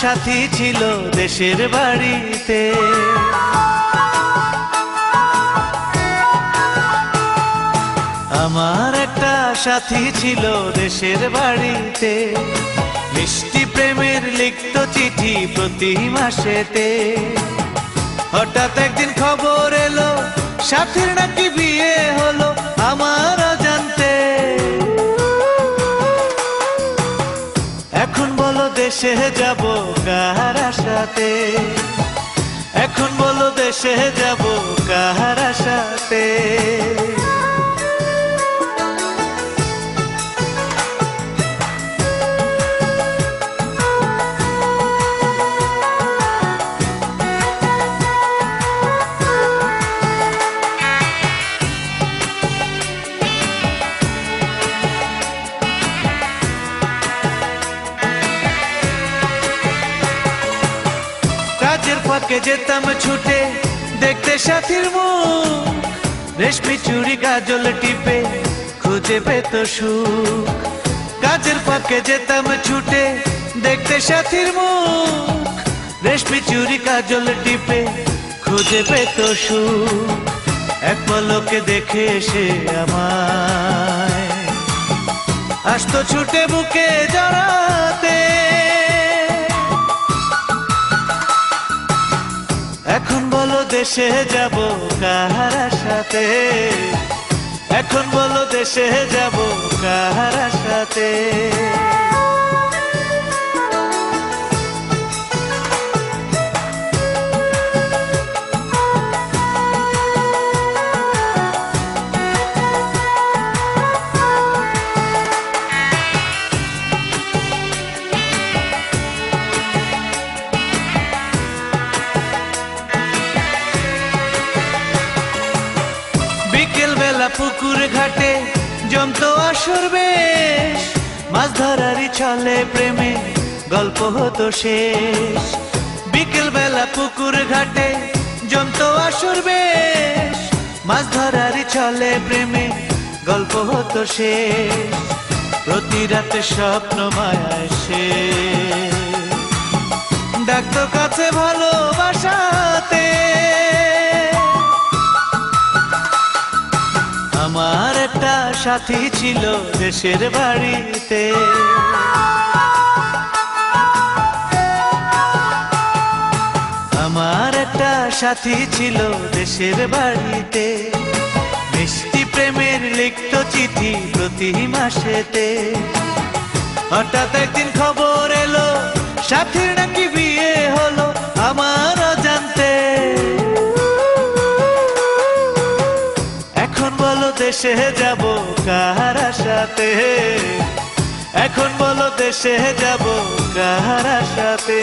সাথী ছিল দেশের বাড়িতে। আমার একটা সাথী ছিল দেশের বাড়িতে, মিষ্টি প্রেমের লিখত চিঠি প্রতি মাসেতে। হঠাৎ একদিন খবর এলো সাথীর নাকি বিয়ে হলো আমার অজান্তে। এখন বলো দেশে যাব কার আশাতে, এখন বলো দেশে যাব কার আশাতে। কাজের ফাঁকে যেতাম ছুটে দেখতে সাথীর মুখ, রেশমি চুড়ি কাজল টিপে খুঁজে পেত সুখ। কাজের ফাঁকে যেতাম ছুটে দেখতে সাথীর মুখ, রেশমি চুড়ি কাজল টিপে খুঁজে পেত সুখ। এক পলকে দেখে সে আমায় আসতো ছুটে বুকে জড়াতে। এখন বলো দেশে যাব কার আশাতে, এখন বলো দেশে যাব কার আশাতে। বিকেল বেলা পুকুর ঘাটে জমতো আসর বেশ, মাছ ধরারই ছলে প্রেমে গল্প হতো শেষ। বিকেল বেলা পুকুর ঘাটে জমতো আসর বেশ, মাছ ধরারই ছলে প্রেমে গল্প হতো শেষ। প্রতি রাতে স্বপ্ন মায়ায় সে ডাকতো কাছে ভালোবাসাতে। আমার একটা সাথী ছিল দেশের বাড়িতে, আমার একটা সাথী ছিল দেশের বাড়িতে, মিষ্টি প্রেমের লিখত চিঠি প্রতি মাসেতে। হঠাৎ একদিন খবর এলো সাথীর নাকি বিয়ে হলো আমার অজান্তে। এখন বলো দেশে যাব কার আশাতে, এখন বলো দেশে যাব কার আশাতে।